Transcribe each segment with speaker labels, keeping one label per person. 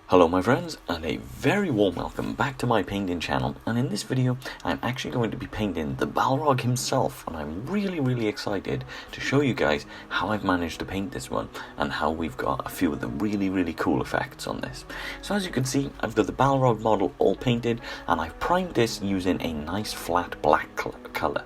Speaker 1: Hello my friends, and a very warm welcome back to my painting channel. And in this video I'm actually going to be painting the Balrog himself, and I'm really excited to show you guys how I've managed to paint this one and how we've got a few of the really cool effects on this. So as you can see, I've got the Balrog model all painted, and I've primed this using a nice flat black colour.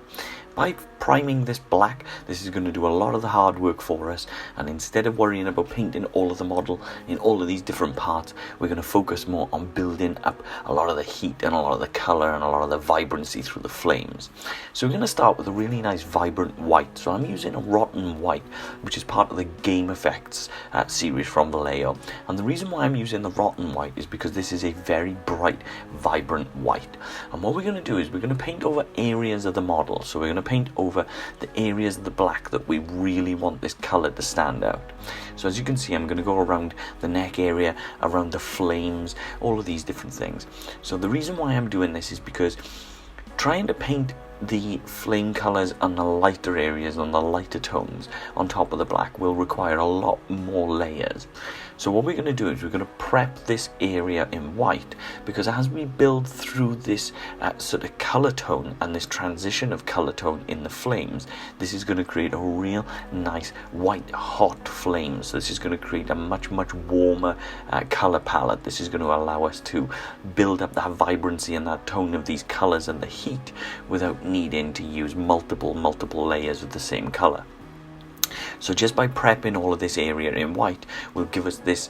Speaker 1: By priming this black, this is going to do a lot of the hard work for us, and instead of worrying about painting all of the model in all of these different parts, we're going to focus more on building up a lot of the heat and a lot of the colour and a lot of the vibrancy through the flames. So we're going to start with a really nice vibrant white. So I'm using a rotten white, which is part of the Game Effects series from Vallejo, and the reason why I'm using the rotten white is because this is a very bright, vibrant white. And what we're going to do is we're going to paint over areas of the model. So we're going to paint over the areas of the black that we really want this colour to stand out. So as you can see, I'm going to go around the neck area, around the flames, all of these different things. So the reason why I'm doing this is because trying to paint the flame colours and the lighter areas and the lighter tones on top of the black will require a lot more layers. So what we're going to do is we're going to prep this area in white, because as we build through this sort of colour tone and this transition of colour tone in the flames, this is going to create a real nice white hot flame. So this is going to create a much warmer colour palette. This is going to allow us to build up that vibrancy and that tone of these colours and the heat without needing to use multiple layers of the same colour. So just by prepping all of this area in white will give us this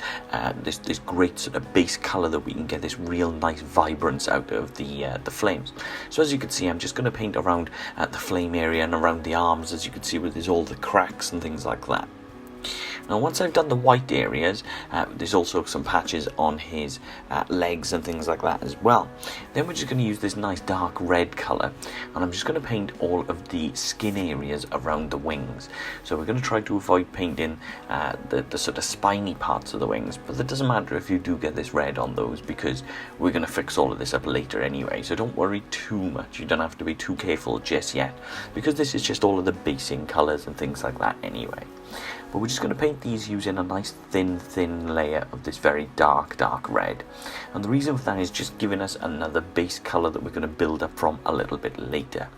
Speaker 1: this great sort of base colour that we can get this real nice vibrance out of the flames. So as you can see, I'm just going to paint around the flame area and around the arms, as you can see, where there's all the cracks and things like that. Now once I've done the white areas, there's also some patches on his legs and things like that as well. Then we're just going to use this nice dark red colour, and I'm just going to paint all of the skin areas around the wings. So we're going to try to avoid painting the sort of spiny parts of the wings, but it doesn't matter if you do get this red on those, because we're going to fix all of this up later anyway. So don't worry too much, you don't have to be too careful just yet, because this is just all of the basing colours and things like that anyway. But we're just going to paint these using a nice thin layer of this very dark red, and the reason for that is just giving us another base colour that we're going to build up from a little bit later.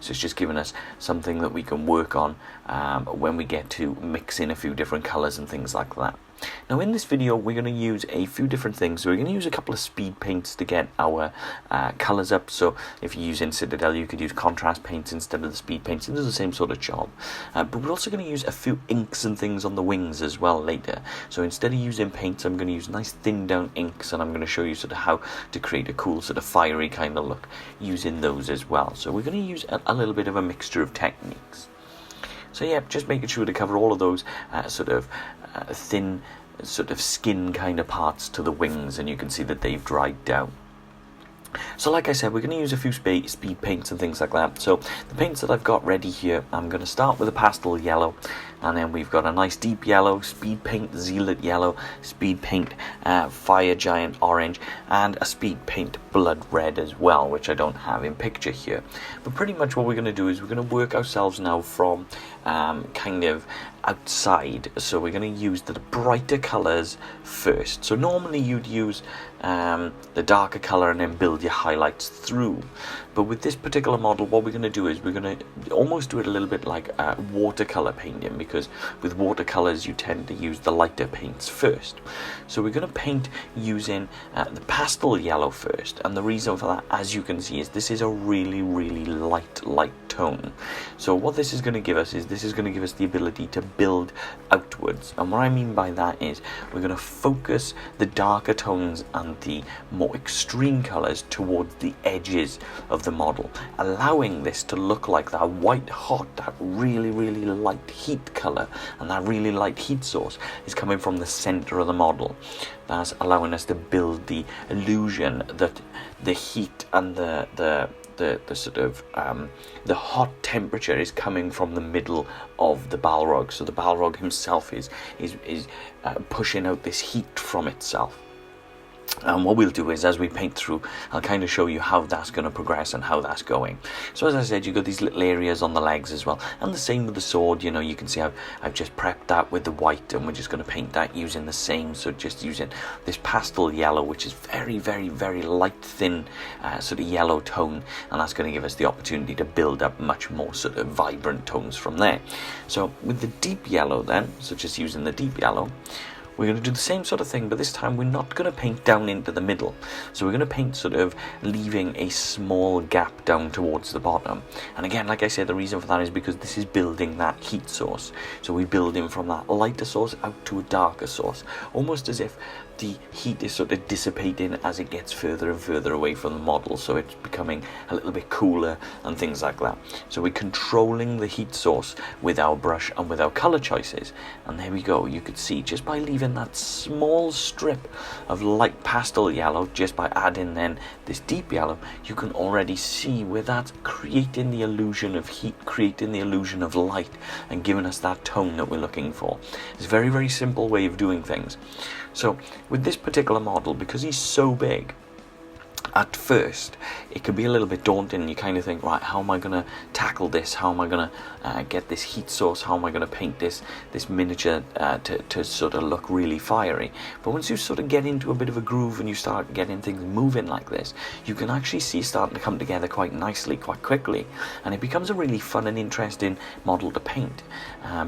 Speaker 1: So it's just giving us something that we can work on when we get to mix in a few different colours and things like that. Now in this video we're going to use a few different things. So we're going to use a couple of speed paints to get our colours up. So if you're using Citadel, you could use contrast paints instead of the speed paints, and do the same sort of job. But we're also going to use a few inks and things on the wings as well later. So instead of using paints, I'm going to use nice thin down inks, and I'm going to show you sort of how to create a cool sort of fiery kind of look using those as well. So we're going to use a little bit of a mixture of techniques. So yeah, just making sure to cover all of those sort of thin sort of skin kind of parts to the wings, and you can see that they've dried down. So like I said, we're going to use a few speed paints and things like that. So the paints that I've got ready here, I'm going to start with a pastel yellow, and then we've got a nice deep yellow, speed paint zealot yellow, speed paint fire giant orange, and a speed paint blood red as well, which I don't have in picture here. But pretty much what we're going to do is we're going to work ourselves now from kind of outside. So we're going to use the brighter colours first. So normally you'd use the darker colour and then build your highlights through, but with this particular model what we're going to do is we're going to almost do it a little bit like watercolour painting, because with watercolours you tend to use the lighter paints first. So we're going to paint using the pastel yellow first, and the reason for that, as you can see, is this is a really light tone. So what this is going to give us is this is going to give us the ability to build outwards, and what I mean by that is we're going to focus the darker tones and the more extreme colours towards the edges of the model, allowing this to look like that white hot, that really light heat colour, and that really light heat source is coming from the centre of the model. That's allowing us to build the illusion that the heat and the sort of the hot temperature is coming from the middle of the Balrog. So the Balrog himself is pushing out this heat from itself. And what we'll do is, as we paint through, I'll kind of show you how that's going to progress and how that's going. So as I said, you've got these little areas on the legs as well. And the same with the sword, you know, you can see I've just prepped that with the white, and we're just going to paint that using the same. So just using this pastel yellow, which is very, very, very light, thin sort of yellow tone. And that's going to give us the opportunity to build up much more sort of vibrant tones from there. So with the deep yellow then, so just using the deep yellow, we're going to do the same sort of thing, but this time we're not going to paint down into the middle. So we're going to paint sort of leaving a small gap down towards the bottom. And again, like I said, the reason for that is because this is building that heat source. So we're building from that lighter source out to a darker source, almost as if the heat is sort of dissipating as it gets further and further away from the model, so it's becoming a little bit cooler and things like that. So we're controlling the heat source with our brush and with our color choices. And there we go, you could see just by leaving that small strip of light pastel yellow, just by adding then this deep yellow, you can already see where that's creating the illusion of heat, creating the illusion of light, and giving us that tone that we're looking for. It's a very, very simple way of doing things. So with this particular model, because he's so big, at first it can be a little bit daunting. You kind of think, right, how am I going to tackle this? How am I going to get this heat source? How am I going to paint this miniature to sort of look really fiery? But once you sort of get into a bit of a groove and you start getting things moving like this, you can actually see it starting to come together quite nicely, quite quickly, and it becomes a really fun and interesting model to paint,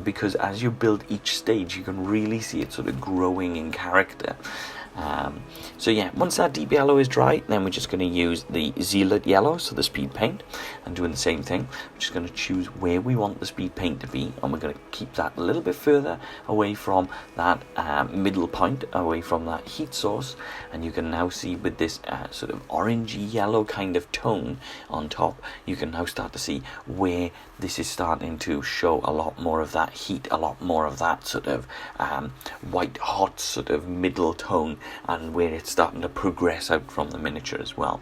Speaker 1: because as you build each stage, you can really see it sort of growing in character. So yeah, once that deep yellow is dry, then we're just going to use the zealot yellow, so the speed paint, and doing the same thing. We're just going to choose where we want the speed paint to be, and we're going to keep that a little bit further away from that middle point, away from that heat source. And you can now see with this sort of orangey yellow kind of tone on top, you can now start to see where this is starting to show a lot more of that heat, a lot more of that sort of white hot sort of middle tone, and where it's starting to progress out from the miniature as well.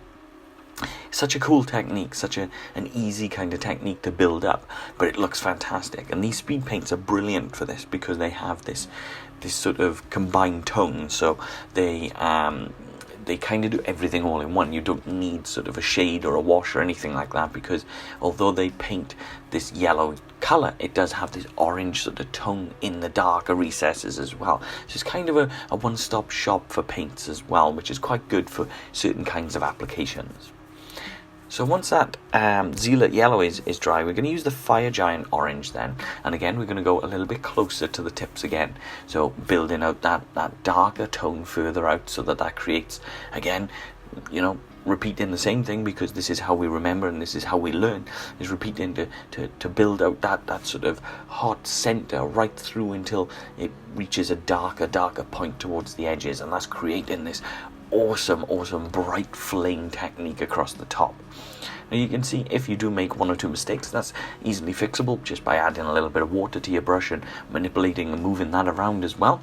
Speaker 1: Such a cool technique, such an easy kind of technique to build up, but it looks fantastic. And these speed paints are brilliant for this because they have this sort of combined tone, so they kind of do everything all in one. You don't need sort of a shade or a wash or anything like that, because although they paint this yellow color, it does have this orange sort of tone in the darker recesses as well. So it's kind of a one-stop shop for paints as well, which is quite good for certain kinds of applications. So once that zealot yellow is dry, we're going to use the fire giant orange then, and again we're going to go a little bit closer to the tips again, so building out that darker tone further out, so that creates, again, you know, repeating the same thing, because this is how we remember and this is how we learn, is repeating to build out that sort of hot center right through until it reaches a darker point towards the edges, and that's creating this awesome bright flame technique across the top. Now you can see if you do make one or two mistakes, that's easily fixable just by adding a little bit of water to your brush and manipulating and moving that around as well.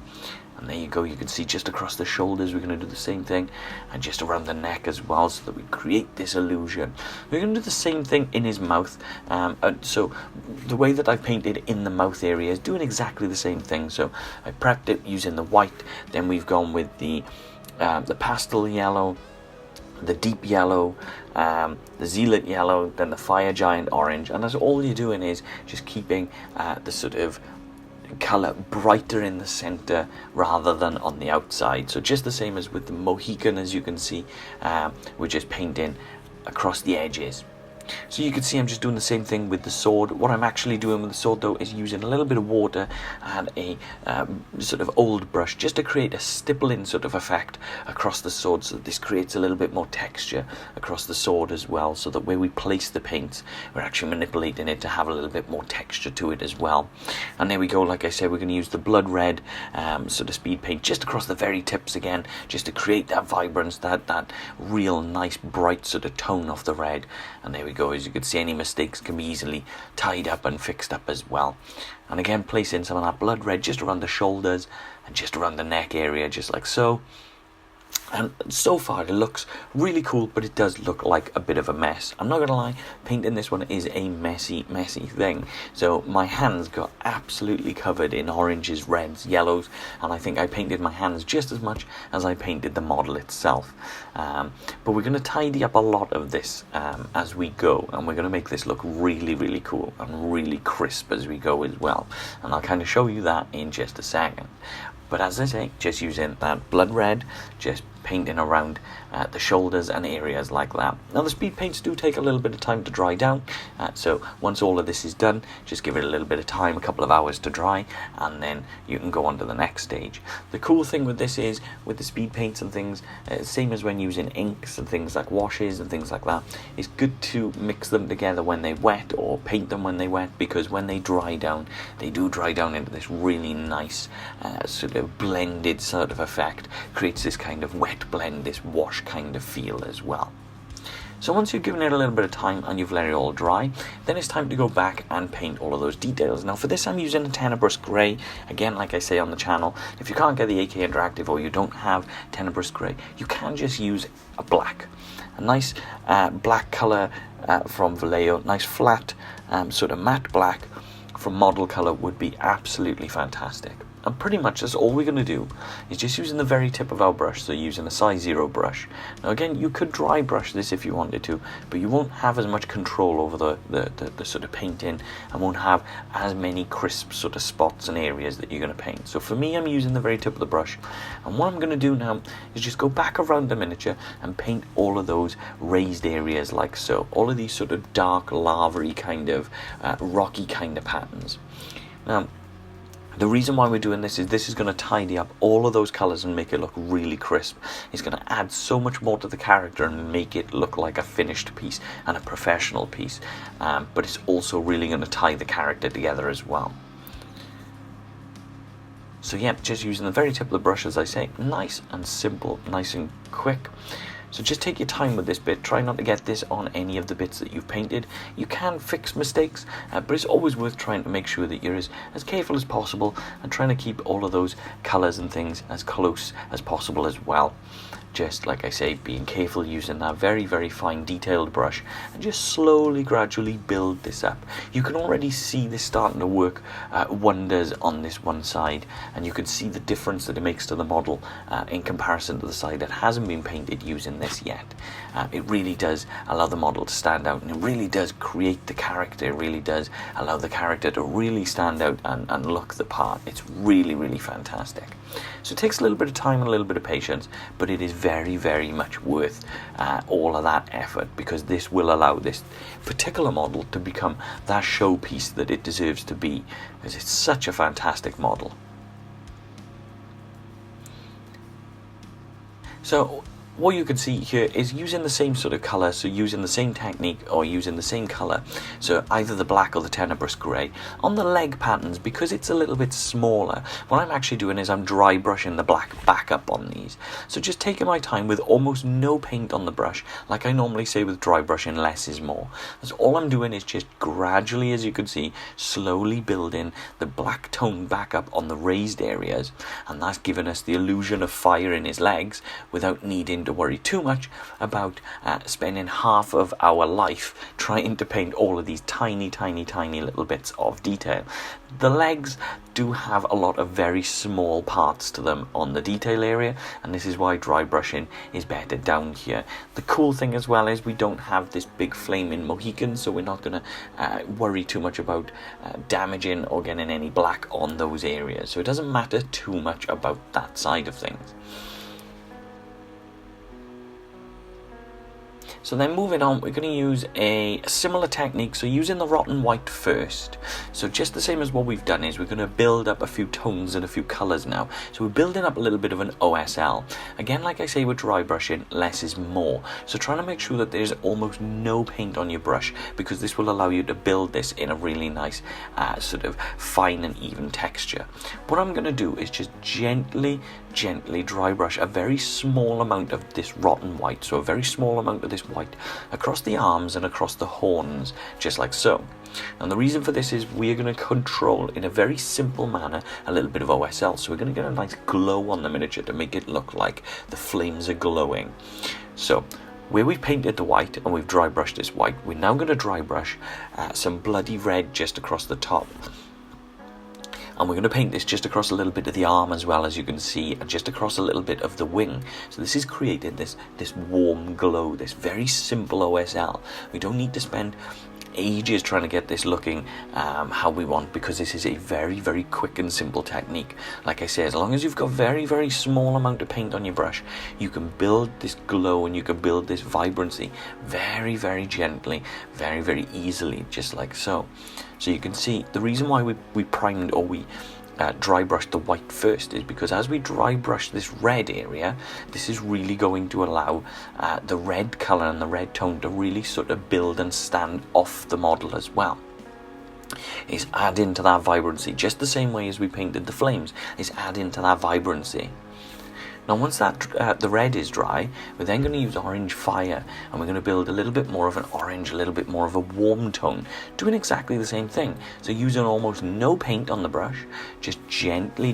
Speaker 1: And there you go, you can see just across the shoulders we're going to do the same thing, and just around the neck as well, so that we create this illusion. We're going to do the same thing in his mouth, so the way that I've painted in the mouth area is doing exactly the same thing. So I prepped it using the white, then we've gone with the pastel yellow, the deep yellow, the zealot yellow, then the fire giant orange, and that's all you're doing is just keeping the sort of color brighter in the center rather than on the outside. So just the same as with the Mohican, as you can see, we're just painting across the edges. So you can see I'm just doing the same thing with the sword. What I'm actually doing with the sword though is using a little bit of water and a sort of old brush just to create a stippling sort of effect across the sword, so that this creates a little bit more texture across the sword as well, so that where we place the paints we're actually manipulating it to have a little bit more texture to it as well. And there we go, like I said, we're going to use the blood red sort of speed paint just across the very tips again, just to create that vibrance, that real nice bright sort of tone of the red. And there we go, as you can see, any mistakes can be easily tied up and fixed up as well. And again, placing some of that blood red just around the shoulders and just around the neck area, just like so. And so far it looks really cool, but it does look like a bit of a mess. I'm not going to lie, painting this one is a messy thing. So my hands got absolutely covered in oranges, reds, yellows, and I think I painted my hands just as much as I painted the model itself. But we're going to tidy up a lot of this as we go, and we're going to make this look really cool and really crisp as we go as well. And I'll kind of show you that in just a second. But as I say, just using that blood red, just painting around the shoulders and areas like that. Now the speed paints do take a little bit of time to dry down, so once all of this is done, just give it a little bit of time, a couple of hours to dry, and then you can go on to the next stage. The cool thing with this is, with the speed paints and things, same as when using inks and things like washes and things like that, it's good to mix them together when they wet or paint them when they wet, because when they dry down, they do dry down into this really nice sort of blended sort of effect, creates this kind of wet blend, this wash kind of feel as well. So once you've given it a little bit of time and you've let it all dry, then it's time to go back and paint all of those details. Now for this I'm using a Tenebrous Grey. Again, like I say on the channel, if you can't get the AK Interactive or you don't have Tenebrous Grey, you can just use a black. A nice black colour from Vallejo, nice flat sort of matte black from Model Colour would be absolutely fantastic. And pretty much that's all we're going to do, is just using the very tip of our brush, so using a size 0 brush. Now again, you could dry brush this if you wanted to, but you won't have as much control over the sort of painting, and won't have as many crisp sort of spots and areas that you're going to paint. So for me, I'm using the very tip of the brush, and what I'm going to do now is just go back around the miniature and paint all of those raised areas like so. All of these sort of dark, lava-y kind of, rocky kind of patterns. Now, the reason why we're doing this is going to tidy up all of those colours and make it look really crisp. It's going to add so much more to the character and make it look like a finished piece and a professional piece. But it's also really going to tie the character together as well. So yeah, just using the very tip of the brush, as I say, nice and simple, nice and quick. So just take your time with this bit. Try not to get this on any of the bits that you've painted. You can fix mistakes, but it's always worth trying to make sure that you're as careful as possible and trying to keep all of those colours and things as close as possible as well. Just like I say, being careful using that very fine detailed brush and just slowly, gradually build this up. You can already see this starting to work wonders on this one side, and you can see the difference that it makes to the model in comparison to the side that hasn't been painted using this yet. It really does allow the model to stand out, and it really does create the character. It really does allow the character to really stand out and look the part. It's really fantastic. So it takes a little bit of time and a little bit of patience, but it is very much worth all of that effort, because this will allow this particular model to become that showpiece that it deserves to be, because it's such a fantastic model. So what you can see here is using the same sort of colour, so using the same technique or using the same colour, so either the black or the Tenebrous Grey. On the leg patterns, because it's a little bit smaller, what I'm actually doing is I'm dry brushing the black back up on these. So just taking my time with almost no paint on the brush, like I normally say with dry brushing, less is more. That's all I'm doing, is just gradually, as you can see, slowly building the black tone back up on the raised areas, and that's giving us the illusion of fire in his legs without needing to worry too much about spending half of our life trying to paint all of these tiny little bits of detail. The legs do have a lot of very small parts to them on the detail area, and this is why dry brushing is better down here. The cool thing as well is we don't have this big flaming Mohican, so we're not going to worry too much about damaging or getting any black on those areas, so it doesn't matter too much about that side of things. So then moving on, we're going to use a similar technique, so using the rotten white first. So just the same as what we've done is we're going to build up a few tones and a few colours now. So we're building up a little bit of an OSL. Again, like I say with dry brushing, less is more. So trying to make sure that there's almost no paint on your brush, because this will allow you to build this in a really nice sort of fine and even texture. What I'm going to do is just gently dry brush a very small amount of this rotten white, so a very small amount of this white across the arms and across the horns, just like so. And the reason for this is we're going to control, in a very simple manner, a little bit of OSL. So we're going to get a nice glow on the miniature to make it look like the flames are glowing. So where we've painted the white and we've dry brushed this white, we're now going to dry brush some bloody red just across the top. And we're going to paint this just across a little bit of the arm as well, as you can see, and just across a little bit of the wing. So this is creating this warm glow, this very simple OSL. We don't need to spend ages trying to get this looking how we want, because this is a very, very quick and simple technique. Like I say, as long as you've got very, very small amount of paint on your brush, you can build this glow and you can build this vibrancy very, very gently, very, very easily, just like so. So you can see the reason why we primed, or we dry brush the white first, is because as we dry brush this red area, this is really going to allow the red color and the red tone to really sort of build and stand off the model as well. Is add into that vibrancy, just the same way as we painted the flames, is add into that vibrancy. Now once that the red is dry, we're then going to use orange fire, and we're going to build a little bit more of an orange, a little bit more of a warm tone, doing exactly the same thing. So using almost no paint on the brush, just gently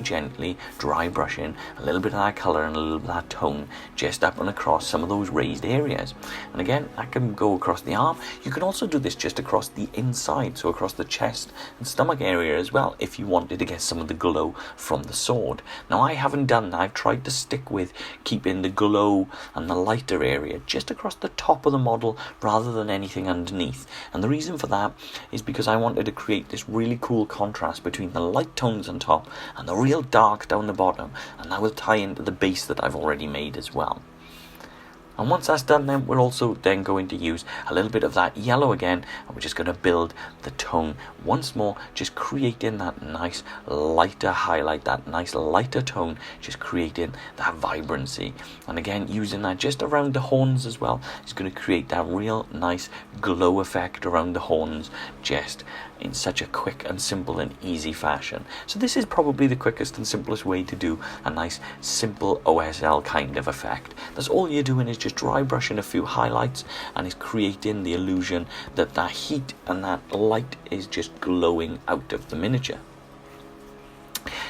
Speaker 1: dry brushing a little bit of that colour and a little bit of that tone just up and across some of those raised areas. And again, that can go across the arm. You can also do this just across the inside, so across the chest and stomach area as well, if you wanted to get some of the glow from the sword. Now I haven't done that. I've tried to stick with keeping the glow and the lighter area just across the top of the model rather than anything underneath. And the reason for that is because I wanted to create this really cool contrast between the light tones on top and the real dark down the bottom, and that will tie into the base that I've already made as well. And once that's done, then we're also then going to use a little bit of that yellow again, and we're just going to build the tone once more, just creating that nice lighter highlight, that nice lighter tone, just creating that vibrancy. And again, using that just around the horns as well, it's going to create that real nice glow effect around the horns, just in such a quick and simple and easy fashion. So this is probably the quickest and simplest way to do a nice simple OSL kind of effect. That's all you're doing, is just dry brushing a few highlights, and it's creating the illusion that that heat and that light is just glowing out of the miniature.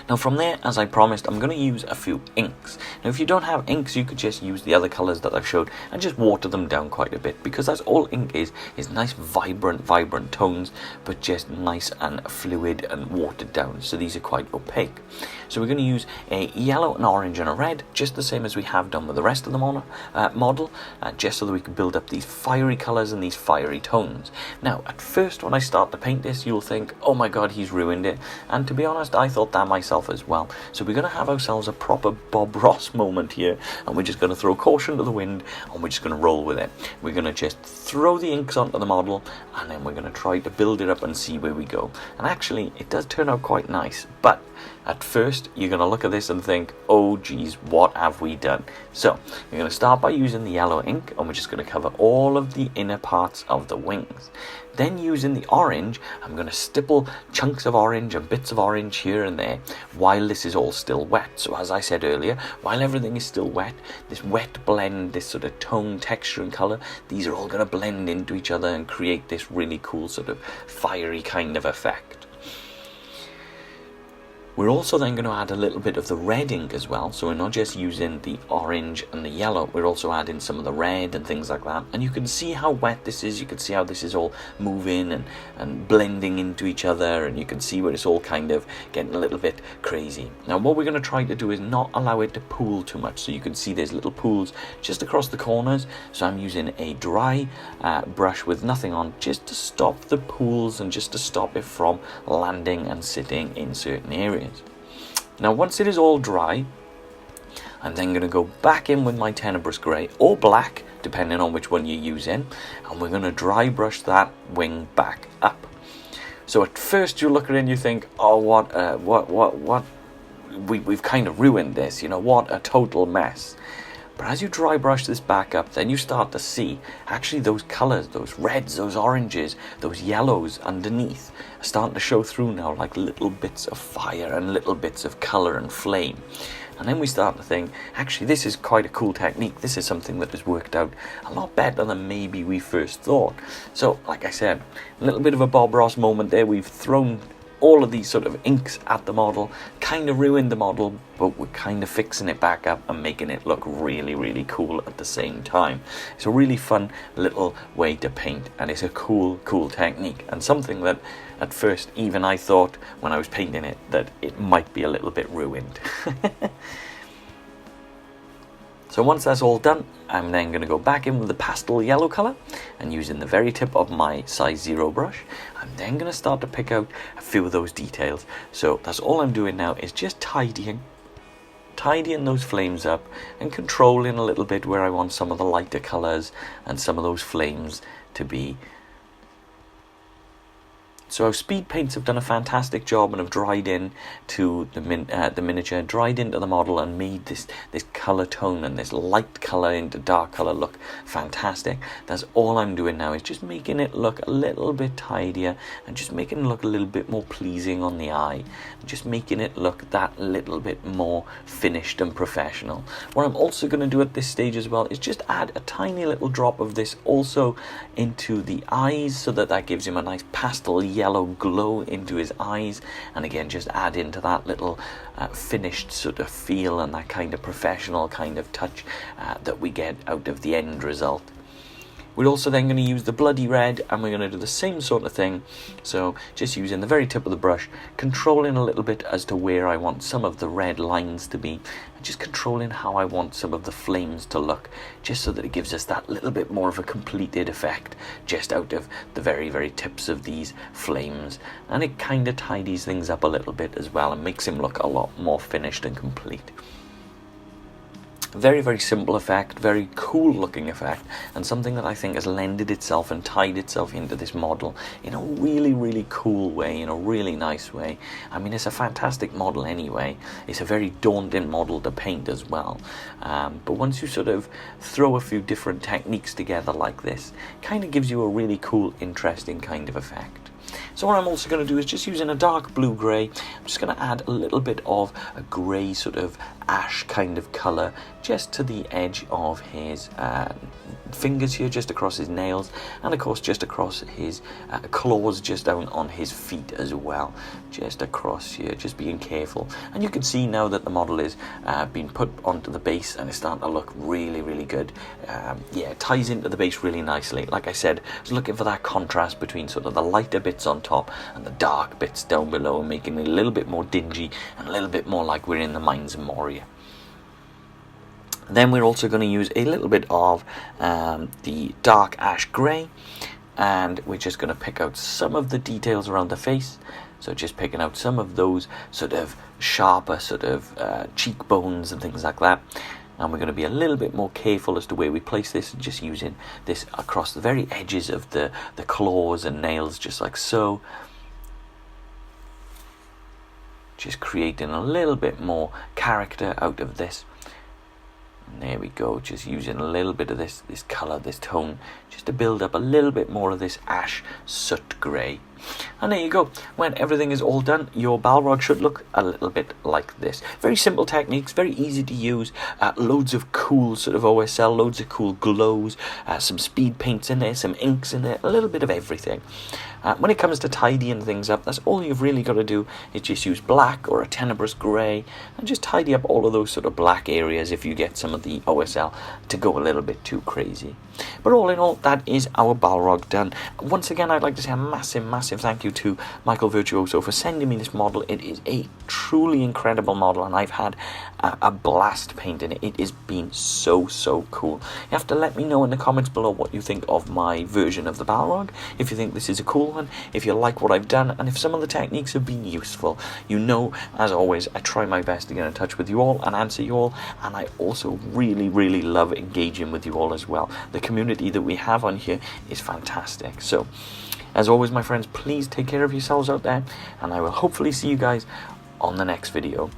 Speaker 1: Now from there, as I promised, I'm going to use a few inks. Now if you don't have inks, you could just use the other colours that I've showed and just water them down quite a bit, because that's all ink is nice vibrant tones, but just nice and fluid and watered down. So these are quite opaque. So we're going to use a yellow, an orange and a red, just the same as we have done with the rest of the model, just so that we can build up these fiery colours and these fiery tones. Now at first, when I start to paint this, you'll think, oh my god, he's ruined it. And to be honest, I thought that myself as well. So we're going to have ourselves a proper Bob Ross moment here, and we're just going to throw caution to the wind, and we're just going to roll with it. We're going to just throw the inks onto the model, and then we're going to try to build it up and see where we go. And actually, it does turn out quite nice, but at first, you're going to look at this and think, oh geez, what have we done? So, we're going to start by using the yellow ink, and we're just going to cover all of the inner parts of the wings. Then using the orange, I'm going to stipple chunks of orange and bits of orange here and there while this is all still wet. So as I said earlier, while everything is still wet, this wet blend, this sort of tone, texture and colour, these are all going to blend into each other and create this really cool sort of fiery kind of effect. We're also then going to add a little bit of the red ink as well, so we're not just using the orange and the yellow, we're also adding some of the red and things like that. And you can see how wet this is, you can see how this is all moving and blending into each other, and you can see where it's all kind of getting a little bit crazy. Now what we're going to try to do is not allow it to pool too much, so you can see there's little pools just across the corners, so I'm using a dry brush with nothing on, just to stop the pools and just to stop it from landing and sitting in certain areas. Now once it is all dry, I'm then going to go back in with my tenebrous grey or black, depending on which one you're using, and we're going to dry brush that wing back up. So at first you look at it and you think, oh we've kind of ruined this, you know, what a total mess. But as you dry brush this back up, then you start to see actually those colours, those reds, those oranges, those yellows underneath are starting to show through now, like little bits of fire and little bits of colour and flame. And then we start to think, actually this is quite a cool technique, this is something that has worked out a lot better than maybe we first thought. So like I said, a little bit of a Bob Ross moment there. We've thrown all of these sort of inks at the model, kind of ruined the model, but we're kind of fixing it back up and making it look really, really cool at the same time. It's a really fun little way to paint, and it's a cool technique, and something that at first even I thought when I was painting it that it might be a little bit ruined. So once that's all done, I'm then going to go back in with the pastel yellow colour, and using the very tip of my size 0 brush, I'm then going to start to pick out a few of those details. So that's all I'm doing now, is just tidying those flames up and controlling a little bit where I want some of the lighter colours and some of those flames to be. So our speed paints have done a fantastic job and have dried in to the miniature, dried into the model, and made this colour tone and this light colour into dark colour look fantastic. That's all I'm doing now, is just making it look a little bit tidier and just making it look a little bit more pleasing on the eye, and just making it look that little bit more finished and professional. What I'm also going to do at this stage as well is just add a tiny little drop of this also into the eyes, so that gives him a nice pastel yellow glow into his eyes, and again just add into that little finished sort of feel and that kind of professional kind of touch that we get out of the end result. We're also then going to use the bloody red, and we're going to do the same sort of thing. So just using the very tip of the brush, controlling a little bit as to where I want some of the red lines to be, and just controlling how I want some of the flames to look, just so that it gives us that little bit more of a completed effect just out of the very, very tips of these flames. And it kind of tidies things up a little bit as well and makes him look a lot more finished and complete. Very, very simple effect, very cool looking effect, and something that I think has lended itself and tied itself into this model in a really, really cool way, in a really nice way. I mean, it's a fantastic model anyway. It's a very daunting model to paint as well. But once you sort of throw a few different techniques together like this, it kind of gives you a really cool, interesting kind of effect. So what I'm also going to do is just using a dark blue grey, I'm just going to add a little bit of a grey sort of ash kind of colour just to the edge of his fingers here, just across his nails, and of course just across his claws, just down on his feet as well, just across here, just being careful. And you can see now that the model is being put onto the base and it's starting to look really, really good. Yeah, it ties into the base really nicely. Like I said, I was looking for that contrast between sort of the lighter bits on top and the dark bits down below, making it a little bit more dingy and a little bit more like we're in the Mines of Moria. Then we're also going to use a little bit of the dark ash grey, and we're just going to pick out some of the details around the face. So just picking out some of those sort of sharper sort of cheekbones and things like that. And we're going to be a little bit more careful as to where we place this, and just using this across the very edges of the claws and nails, just like so. Just creating a little bit more character out of this. And there we go, just using a little bit of this colour, this tone, just to build up a little bit more of this ash soot grey. And there you go. When everything is all done, your Balrog should look a little bit like this. Very simple techniques, very easy to use, loads of cool sort of OSL, loads of cool glows, some speed paints in there, some inks in there, a little bit of everything. When it comes to tidying things up, that's all you've really got to do, is just use black or a tenebrous grey and just tidy up all of those sort of black areas if you get some of the OSL to go a little bit too crazy. But all in all, that is our Balrog done. Once again, I'd like to say a massive, massive thank you to Michael Virtuoso for sending me this model. It is a truly incredible model, and I've had a blast painting it. It has been so, so cool. You have to let me know in the comments below what you think of my version of the Balrog, if you think this is a cool one, if you like what I've done, and if some of the techniques have been useful. You know, as always, I try my best to get in touch with you all and answer you all, and I also really, really love engaging with you all as well. The community that we have on here is fantastic. So, as always, my friends, please take care of yourselves out there, and I will hopefully see you guys on the next video.